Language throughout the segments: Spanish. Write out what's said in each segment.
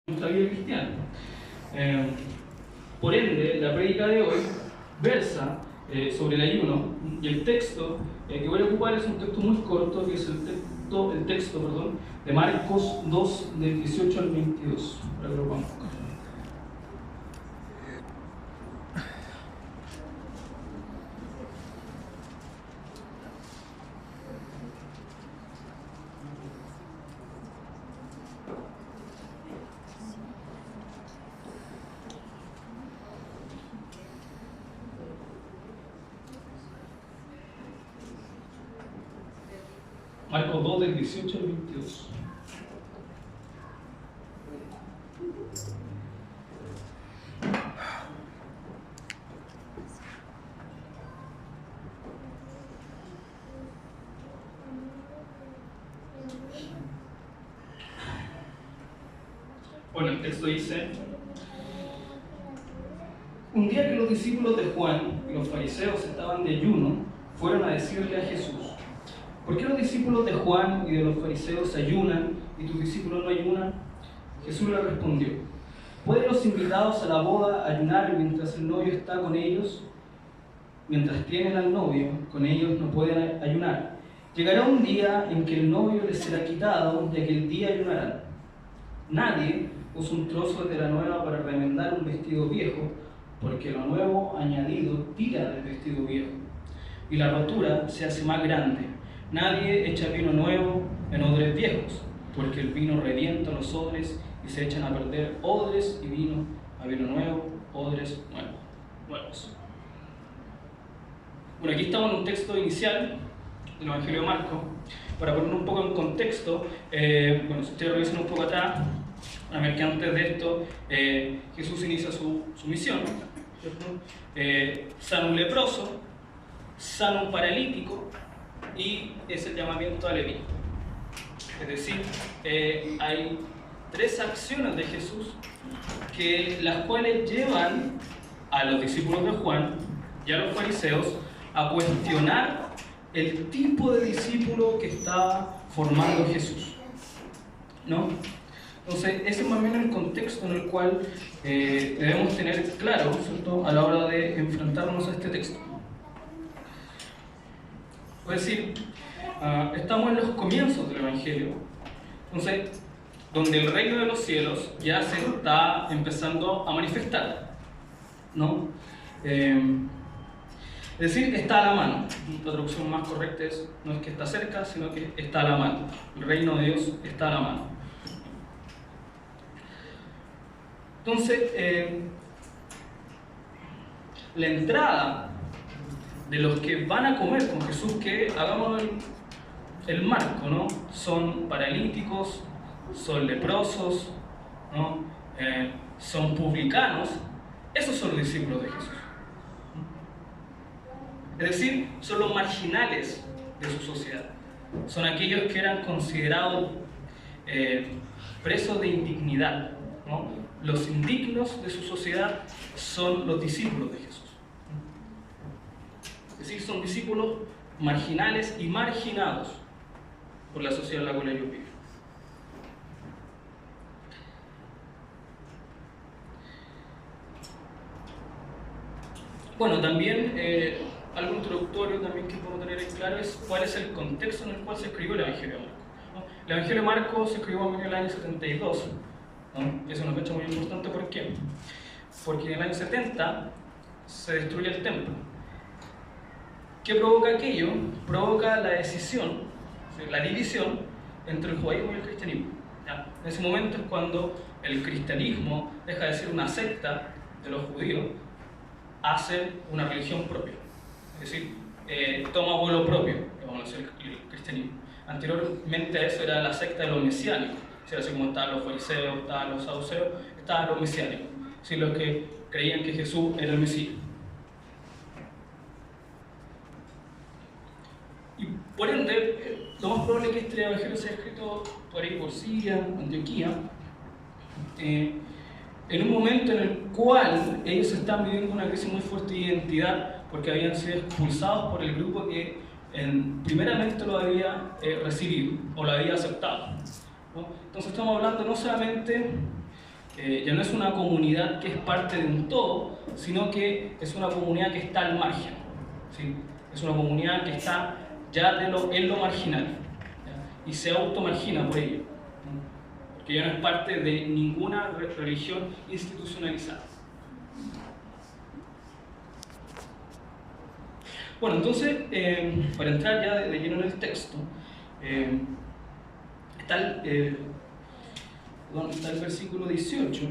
nuestra vida cristiana. Por ende, la prédica de hoy versa sobre el ayuno, y el texto que voy a ocupar es un texto muy corto, que es el texto de Marcos 2, del 18 al 22, para que lo podamos buscar. Marcos 2, del 18 al 22. Bueno, el texto dice: un día que los discípulos de Juan y los fariseos estaban de ayuno, fueron a decirle a Jesús: ¿por qué los discípulos de Juan y de los fariseos ayunan y tus discípulos no ayunan? Jesús le respondió: ¿pueden los invitados a la boda ayunar mientras el novio está con ellos? Mientras tienen al novio, con ellos no pueden ayunar. Llegará un día en que el novio les será quitado, y aquel día ayunarán. Nadie usa un trozo de tela nueva para remendar un vestido viejo, porque lo nuevo añadido tira del vestido viejo, y la rotura se hace más grande. Nadie echa vino nuevo en odres viejos, porque el vino revienta los odres y se echan a perder odres y vino nuevo, odres nuevos. Bueno, aquí estamos en un texto inicial del Evangelio de Marcos. Para poner un poco en contexto, si ustedes revisan un poco atrás, van a ver que antes de esto Jesús inicia su misión, ¿cierto? Sana un leproso, sana un paralítico, y es el llamamiento a Leví. Es decir, hay tres acciones de Jesús las cuales llevan a los discípulos de Juan y a los fariseos a cuestionar el tipo de discípulo que estaba formando Jesús, ¿no? Entonces, ese es más o menos el contexto en el cual debemos tener claro, ¿cierto?, a la hora de enfrentarnos a este texto. Es decir, estamos en los comienzos del Evangelio, entonces, donde el reino de los cielos ya se está empezando a manifestar, ¿no? Es decir, está a la mano. La traducción más correcta no es que está cerca, sino que está a la mano. El reino de Dios está a la mano. Entonces, la entrada de los que van a comer con Jesús, que hagamos el marco, ¿no? Son paralíticos, son leprosos, ¿no? Son publicanos. Esos son los discípulos de Jesús. Es decir, son los marginales de su sociedad. Son aquellos que eran considerados presos de indignidad, ¿no? Los indignos de su sociedad son los discípulos de Jesús. Es decir, son discípulos marginales y marginados por la sociedad en la cual ellos viven. Bueno, también algo introductorio también que podemos tener en claro es cuál es el contexto en el cual se escribió el Evangelio de Marcos, ¿no? El Evangelio de Marcos se escribió en el año 72, ¿no? Es una fecha muy importante. ¿Por qué? Porque en el año 70 se destruye el templo. ¿Qué provoca aquello? Provoca la decisión, la división entre el judaísmo y el cristianismo, ¿ya? En ese momento es cuando el cristianismo deja de ser una secta de los judíos, hace una religión propia. Es decir, toma vuelo propio, vamos a decir, el cristianismo. Anteriormente a eso era la secta de los mesiánicos, así como estaban los fariseos, estaban los saduceos, estaban los mesiánicos, los que creían que Jesús era el Mesías. Y por ende, lo más probable es que este evangelio sea escrito por ahí por Siria, Antioquía, en un momento en el cual ellos están viviendo una crisis muy fuerte de identidad, porque habían sido expulsados por el grupo que primeramente lo había recibido o lo había aceptado, ¿no? Entonces estamos hablando no solamente ya no es una comunidad que es parte de un todo, sino que es una comunidad que está al margen, ¿sí? Es una comunidad que está ya en lo marginal, ¿ya? Y se automargina por ello, ¿no? Porque ya no es parte de ninguna religión institucionalizada. Bueno, entonces, para entrar ya de lleno en el texto, está el versículo 18,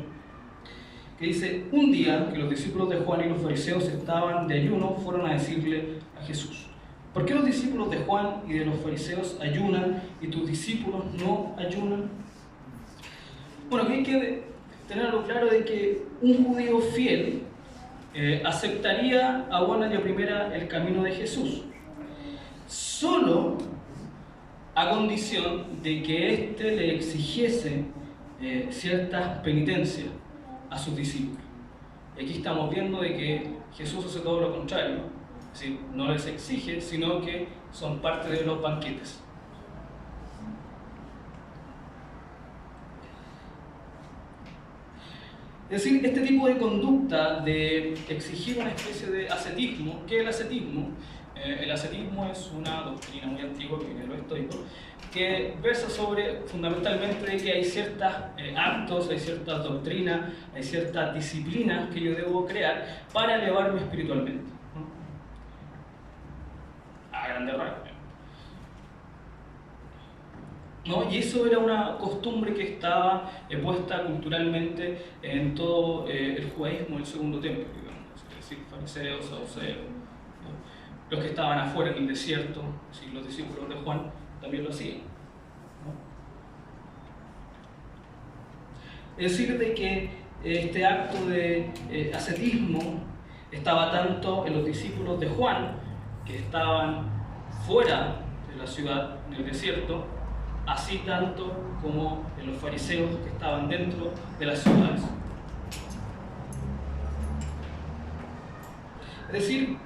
que dice: un día que los discípulos de Juan y los fariseos estaban de ayuno, fueron a decirle a Jesús: ¿por qué los discípulos de Juan y de los fariseos ayunan y tus discípulos no ayunan? Bueno, aquí hay que tener algo claro de que un judío fiel aceptaría a buena y a primera el camino de Jesús, solo a condición de que éste le exigiese ciertas penitencias a sus discípulos. Y aquí estamos viendo de que Jesús hace todo lo contrario, es decir, no les exige, sino que son parte de los banquetes. Es decir, este tipo de conducta de exigir una especie de ascetismo. ¿Qué es el ascetismo? El ascetismo es una doctrina muy antigua que viene de los estoicos, que versa sobre fundamentalmente de que hay ciertos actos, hay ciertas doctrinas, hay ciertas disciplinas que yo debo crear para elevarme espiritualmente, ¿no? A grandes rasgos, ¿no? Y eso era una costumbre que estaba puesta culturalmente en todo el judaísmo del segundo templo, digamos, es decir, fariseos, saduceos, ¿no? Los que estaban afuera en el desierto, ¿sí? Los discípulos de Juan también lo hacían, ¿no? Es decir, de que este acto de ascetismo estaba tanto en los discípulos de Juan, que estaban fuera de la ciudad, en el desierto, así tanto como en los fariseos que estaban dentro de las ciudades. Es decir,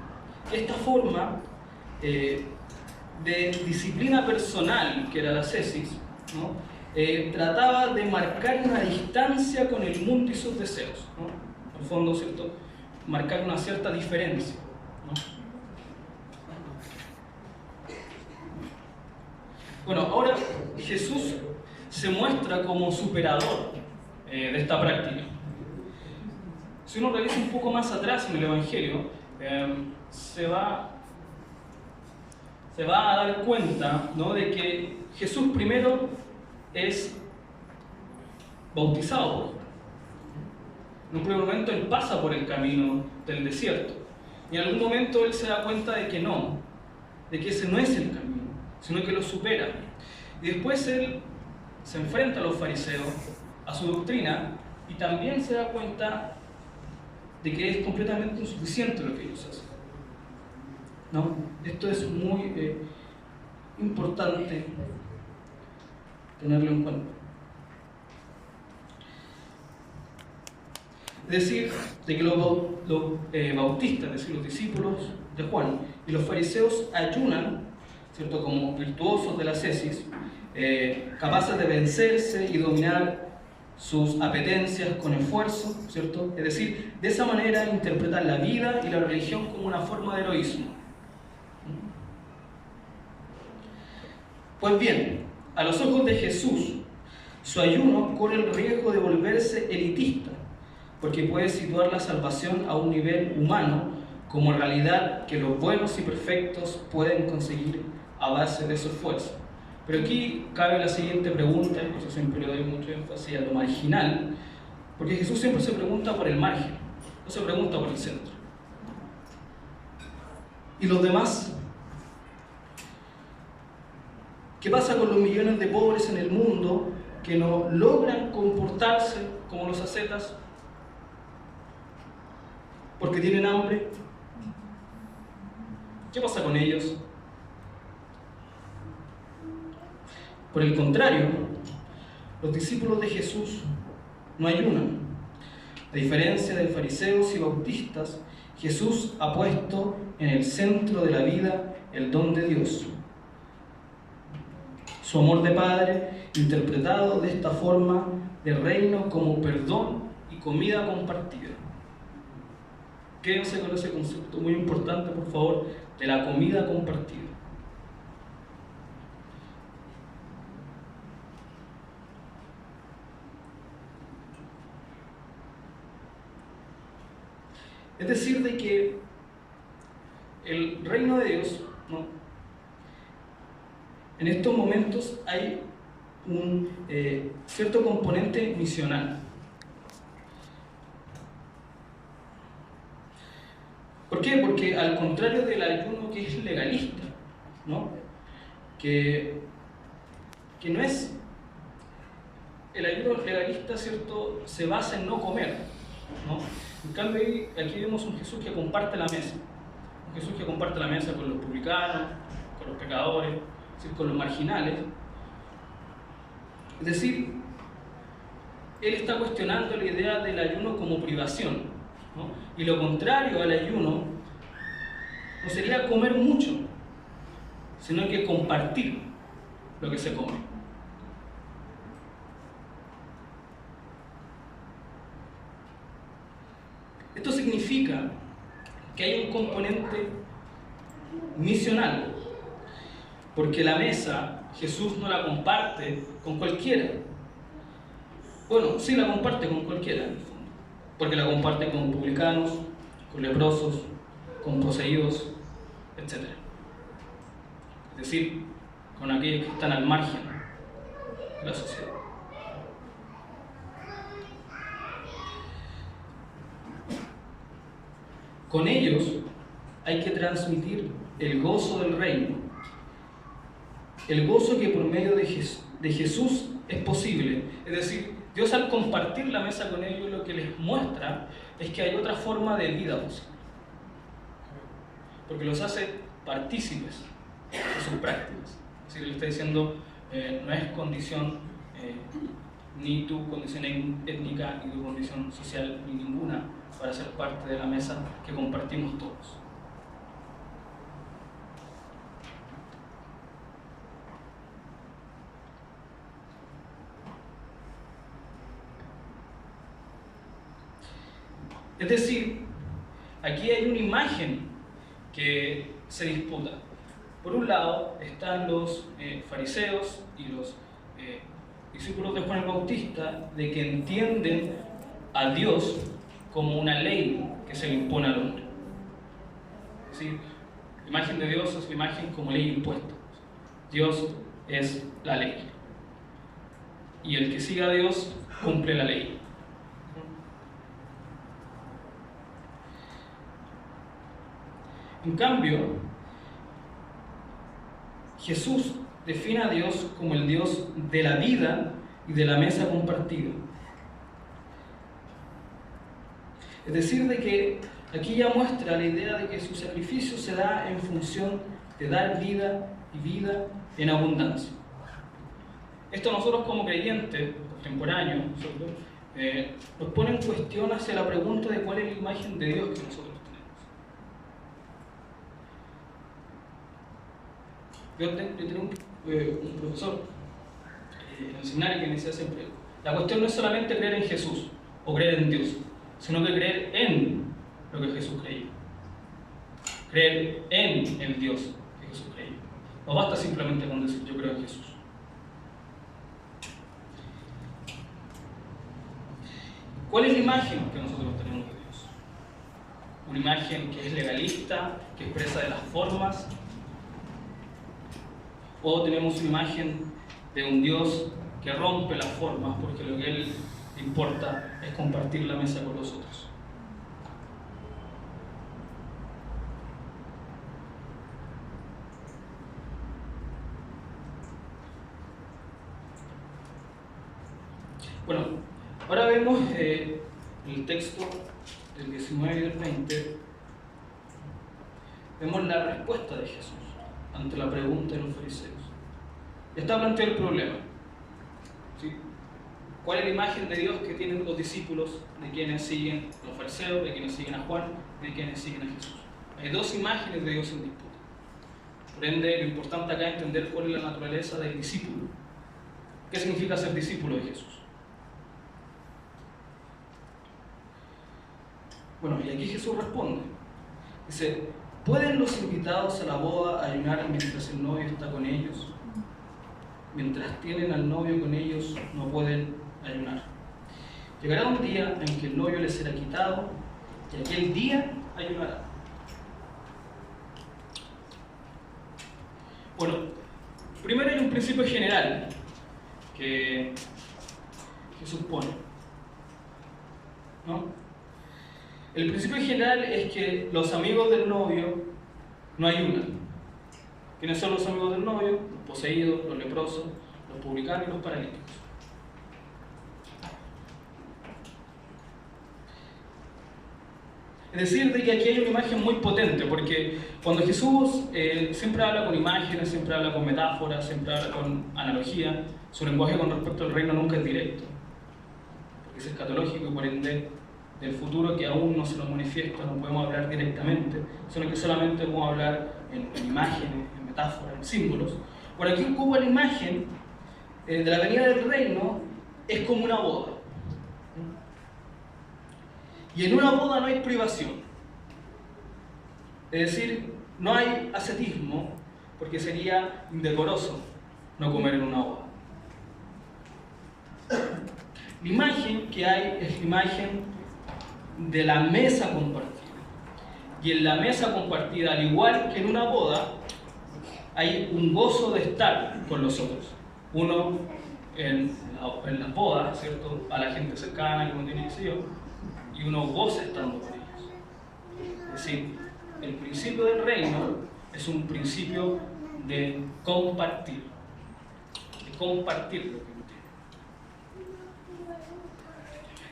esta forma de disciplina personal, que era la ascesis, ¿no? Trataba de marcar una distancia con el mundo y sus deseos, ¿no? En el fondo, ¿cierto? Marcar una cierta diferencia, ¿no? Bueno, ahora Jesús se muestra como superador de esta práctica. Si uno revisa un poco más atrás en el Evangelio, se va a dar cuenta, ¿no?, de que Jesús primero es bautizado. En un primer momento él pasa por el camino del desierto y en algún momento él se da cuenta de que no, de que ese no es el camino, sino que lo supera. Y después él se enfrenta a los fariseos, a su doctrina, y también se da cuenta de que es completamente insuficiente lo que ellos hacen, ¿no? Esto es muy importante tenerlo en cuenta. Es decir, de que los bautistas, es decir, los discípulos de Juan y los fariseos ayunan, ¿cierto?, como virtuosos de la ascesis, capaces de vencerse y dominar sus apetencias con esfuerzo, ¿cierto? Es decir, de esa manera interpretan la vida y la religión como una forma de heroísmo. Pues bien, a los ojos de Jesús, su ayuno corre el riesgo de volverse elitista, porque puede situar la salvación a un nivel humano, como realidad que los buenos y perfectos pueden conseguir a base de su esfuerzo. Pero aquí cabe la siguiente pregunta, y yo siempre le doy mucho énfasis a lo marginal, porque Jesús siempre se pregunta por el margen, no se pregunta por el centro. ¿Y los demás? ¿Qué pasa con los millones de pobres en el mundo que no logran comportarse como los ascetas porque tienen hambre? ¿Qué pasa con ellos? Por el contrario, los discípulos de Jesús no ayunan. A diferencia de fariseos y bautistas, Jesús ha puesto en el centro de la vida el don de Dios. Su amor de Padre, interpretado de esta forma, de reino como perdón y comida compartida. Quédense con ese concepto muy importante, por favor, de la comida compartida. Es decir, de que el reino de Dios, ¿no? En estos momentos hay un cierto componente misional. ¿Por qué? Porque al contrario del ayuno que es legalista, ¿no? Que no es... El ayuno legalista, ¿cierto?, se basa en no comer, ¿no? En cambio, aquí vemos un Jesús que comparte la mesa. Un Jesús que comparte la mesa con los publicanos, con los pecadores, ¿sí?, con los marginales. Es decir, él está cuestionando la idea del ayuno como privación, ¿no? Y lo contrario al ayuno no sería comer mucho, sino que compartir lo que se come. Esto significa que hay un componente misional, porque la mesa Jesús no la comparte con cualquiera. Bueno, sí la comparte con cualquiera, en el fondo, porque la comparte con publicanos, con leprosos, con poseídos, etc. Es decir, con aquellos que están al margen de la sociedad. Con ellos hay que transmitir el gozo del reino, el gozo que por medio de Jesús es posible. Es decir, Dios al compartir la mesa con ellos lo que les muestra es que hay otra forma de vida posible, porque los hace partícipes de sus prácticas. Es decir, le está diciendo, no es condición ni tu condición étnica, ni tu condición social, ni ninguna, para ser parte de la mesa que compartimos todos. Es decir, aquí hay una imagen que se disputa. Por un lado están los fariseos y los discípulos de Juan el Bautista, de que entienden a Dios como una ley que se le impone al hombre. ¿Sí? La imagen de Dios es la imagen como ley impuesta. Dios es la ley. Y el que siga a Dios cumple la ley. En cambio, Jesús define a Dios como el Dios de la vida y de la mesa compartida. Es decir, de que aquí ya muestra la idea de que su sacrificio se da en función de dar vida y vida en abundancia. Esto nosotros como creyentes contemporáneos nos pone en cuestión hacia la pregunta de cuál es la imagen de Dios que nosotros tenemos. Yo tenía un profesor en el seminario que me decía siempre, la cuestión no es solamente creer en Jesús o creer en Dios, sino que creer en lo que Jesús creía. Creer en el Dios que Jesús creía. No basta simplemente con decir yo creo en Jesús. ¿Cuál es la imagen que nosotros tenemos de Dios? Una imagen que es legalista, que expresa de las formas, o tenemos una imagen de un Dios que rompe las formas porque lo que a Él le importa es compartir la mesa con los otros. Bueno, ahora vemos el texto del 19 y del 20, vemos la respuesta de Jesús ante la pregunta de los fariseos. Ya está planteado el problema, ¿sí? ¿Cuál es la imagen de Dios que tienen los discípulos de quienes siguen los fariseos, de quienes siguen a Juan, de quienes siguen a Jesús? Hay dos imágenes de Dios en disputa. Por ende, lo importante acá es entender cuál es la naturaleza del discípulo. ¿Qué significa ser discípulo de Jesús? Bueno, y aquí Jesús responde. Dice, ¿pueden los invitados a la boda ayunar mientras el novio está con ellos? Mientras tienen al novio con ellos, no pueden ayunar. Llegará un día en que el novio les será quitado, y aquel día ayunará. Bueno, primero hay un principio general que Jesús pone, ¿no? El principio general es que los amigos del novio no ayunan. ¿Quiénes son los amigos del novio? Los poseídos, los leprosos, los publicanos y los paralíticos. Es decir, de que aquí hay una imagen muy potente, porque cuando Jesús siempre habla con imágenes, siempre habla con metáforas, siempre habla con analogía, su lenguaje con respecto al reino nunca es directo, porque es escatológico y por ende del futuro que aún no se nos manifiesta, no podemos hablar directamente, sino que solamente podemos hablar en imágenes, en metáforas, en símbolos. Por aquí ocupa la imagen de la venida del reino, es como una boda. Y en una boda no hay privación. Es decir, no hay ascetismo, porque sería indecoroso no comer en una boda. La imagen que hay es la imagen de la mesa compartida. Y en la mesa compartida, al igual que en una boda, hay un gozo de estar con los otros. Uno en las bodas, ¿cierto? A la gente cercana que no tiene que ser yo, y uno goza estando con ellos. Es decir, el principio del reino es un principio de compartir lo que uno tiene.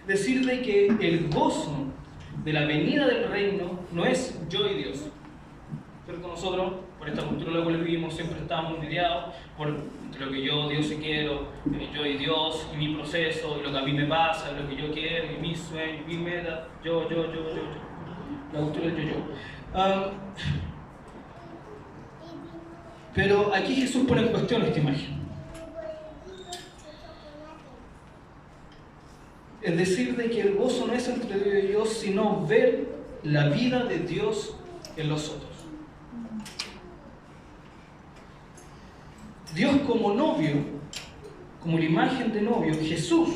Decir de que el gozo de la venida del reino no es yo y Dios. ¿Cierto? Nosotros, por esta cultura en la cual vivimos, siempre estamos mediados entre lo que yo, Dios y quiero, yo y Dios, y mi proceso, y lo que a mí me pasa, lo que yo quiero, y mi sueño, y mi meta, yo. La cultura del yo. Pero aquí Jesús pone en cuestión esta imagen. Es decir, de que el gozo no es entre Dios y Dios, sino ver la vida de Dios en los otros. Dios como novio, como la imagen de novio, Jesús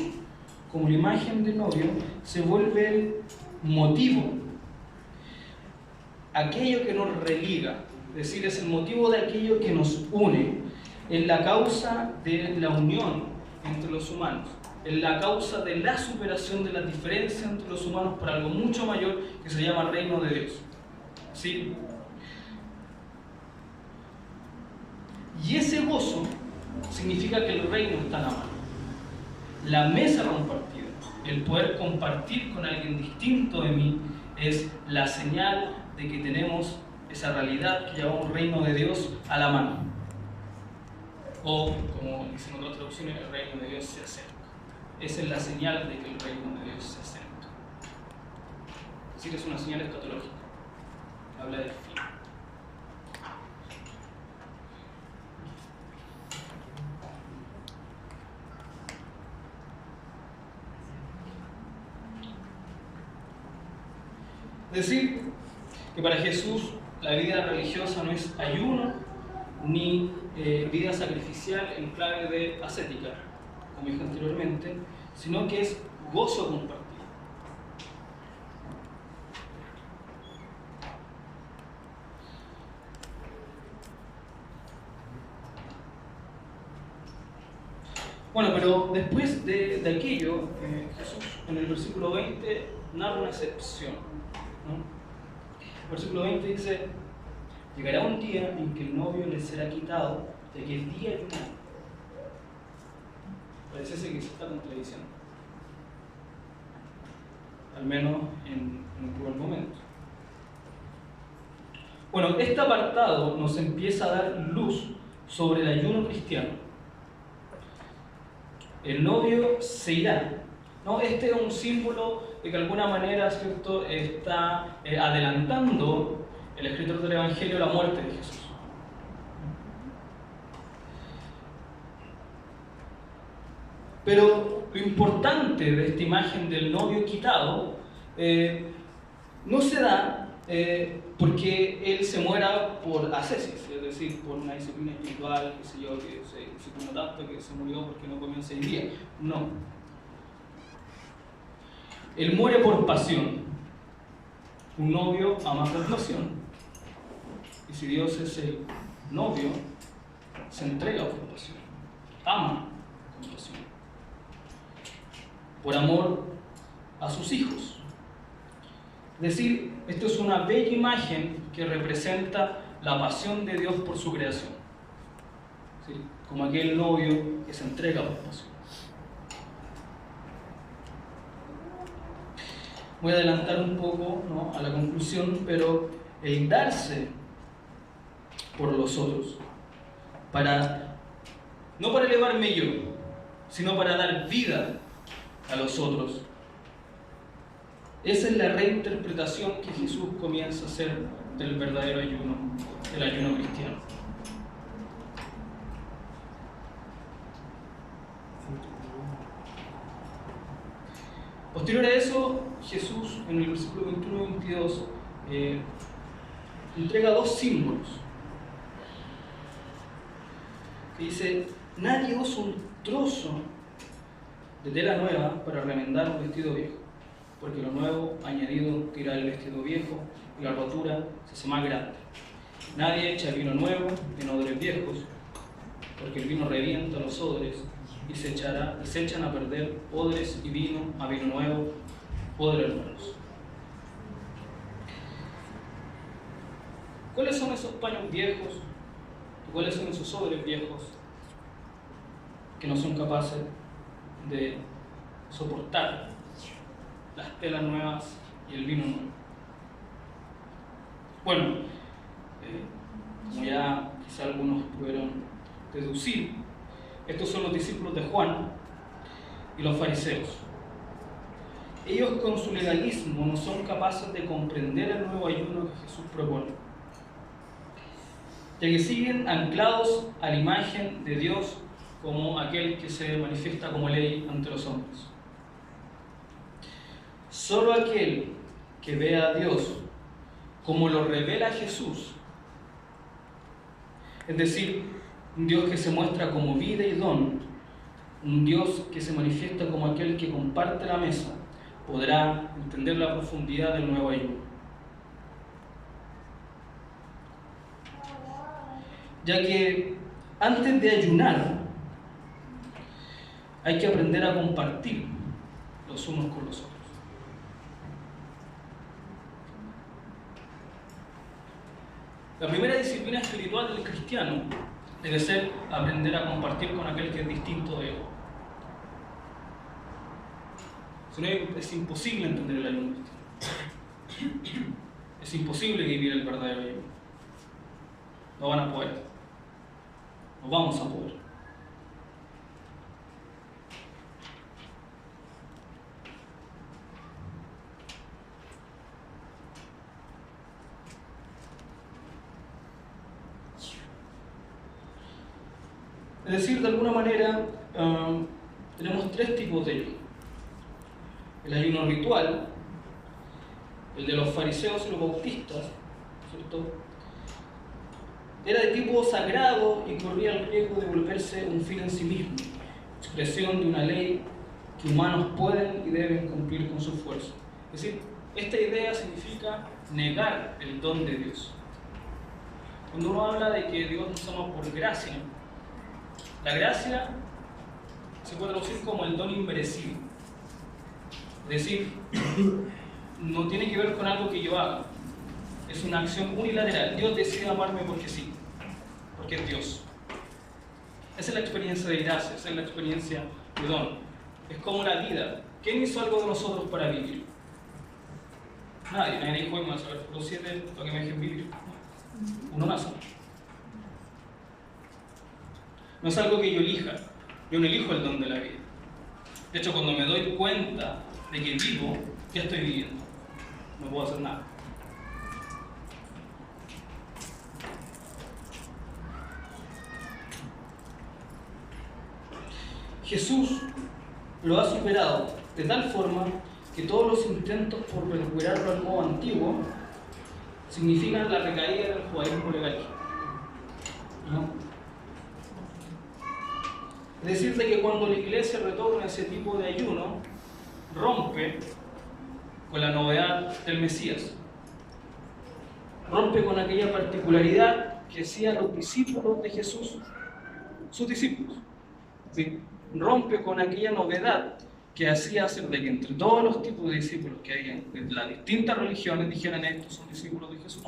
como la imagen de novio, se vuelve el motivo, aquello que nos religa, es decir, es el motivo de aquello que nos une, en la causa de la unión entre los humanos, en la causa de la superación de las diferencias entre los humanos por algo mucho mayor que se llama reino de Dios. ¿Sí? Y ese gozo significa que el reino está en la mano. La mesa compartida, el poder compartir con alguien distinto de mí, es la señal de que tenemos esa realidad que llamamos reino de Dios a la mano. O, como dicen otras traducciones, el reino de Dios se acerca. Esa es la señal de que el reino de Dios se acerca. Es decir, es una señal escatológica. Habla del fin. Es decir, que para Jesús la vida religiosa no es ayuno ni vida sacrificial en clave de ascética, como dije anteriormente, sino que es gozo compartido. Bueno, pero después de aquello, Jesús en el versículo 20 narra una excepción, ¿no? El versículo 20 dice: llegará un día en que el novio les será quitado, de que el día ayunará. Parece que se está contradiciendo, al menos en un primer momento. Bueno, este apartado nos empieza a dar luz sobre el ayuno cristiano. El novio se irá, ¿no? Este es un símbolo de que de alguna manera, ¿cierto?, está adelantando el escritor del Evangelio la muerte de Jesús. Pero lo importante de esta imagen del novio quitado no se da porque él se muera por ascesis, es decir, por una disciplina espiritual, qué sé yo, que se disciplinó tanto que se murió porque no comió 6 días. No. Él muere por pasión. Un novio ama por pasión. Y si Dios es el novio, se entrega por pasión. Ama con pasión. Por amor a sus hijos. Es decir, esto es una bella imagen que representa la pasión de Dios por su creación. ¿Sí? Como aquel novio que se entrega por pasión. Voy a adelantar un poco, ¿no?, a la conclusión, pero el darse por los otros, no para elevarme yo, sino para dar vida a los otros. Esa es la reinterpretación que Jesús comienza a hacer del verdadero ayuno, del ayuno cristiano. Posterior a eso, Jesús, en el versículo 21 y 22, entrega 2 símbolos. Que dice: nadie usa un trozo de tela nueva para remendar un vestido viejo, porque lo nuevo añadido tira el vestido viejo y la rotura se hace más grande. Nadie echa vino nuevo en odres viejos, porque el vino revienta los odres y se echan a perder odres y vino a vino nuevo, odres nuevos. ¿Cuáles son esos paños viejos? ¿Cuáles son esos odres viejos que no son capaces de soportar las telas nuevas y el vino nuevo? Bueno, como ya quizá algunos pudieron deducir, estos son los discípulos de Juan y los fariseos. Ellos con su legalismo no son capaces de comprender el nuevo ayuno que Jesús propone, ya que siguen anclados a la imagen de Dios como aquel que se manifiesta como ley ante los hombres. Solo aquel que ve a Dios como lo revela Jesús, es decir, un Dios que se muestra como vida y don, un Dios que se manifiesta como aquel que comparte la mesa, podrá entender la profundidad del nuevo ayuno. Ya que antes de ayunar hay que aprender a compartir los unos con los otros. La primera disciplina espiritual del cristiano debe ser aprender a compartir con aquel que es distinto de él. Si no, es imposible entender el ayuno cristiano. Es imposible vivir el verdadero ayuno. No van a poder. No vamos a poder. Es decir, de alguna manera, tenemos 3 tipos de ayuno. El ayuno ritual, el de los fariseos y los bautistas, ¿cierto?, era de tipo sagrado y corría el riesgo de volverse un fin en sí mismo, expresión de una ley que humanos pueden y deben cumplir con su fuerza. Es decir, esta idea significa negar el don de Dios. Cuando uno habla de que Dios nos ama por gracia, la gracia se puede traducir como el don inmerecido. Es decir, no tiene que ver con algo que yo haga. Es una acción unilateral. Dios decide amarme porque sí, porque es Dios. Esa es la experiencia de gracia, esa es la experiencia de don. Es como la vida. ¿Quién hizo algo de nosotros para vivir? Nadie dijo, más a ver, los 7 para que me dejen vivir. Uno nace. No es algo que yo elija. Yo no elijo el don de la vida. De hecho, cuando me doy cuenta de que vivo, ya estoy viviendo. No puedo hacer nada. Jesús lo ha superado de tal forma que todos los intentos por recuperarlo al modo antiguo significan la recaída del judaísmo legalista. ¿No? Es decir, de que cuando la iglesia retorna a ese tipo de ayuno, rompe con la novedad del Mesías. Rompe con aquella particularidad que hacían los discípulos de Jesús, sus discípulos. ¿Sí? Rompe con aquella novedad que hacía hacer de que entre todos los tipos de discípulos que hay en las distintas religiones dijeran estos son discípulos de Jesús.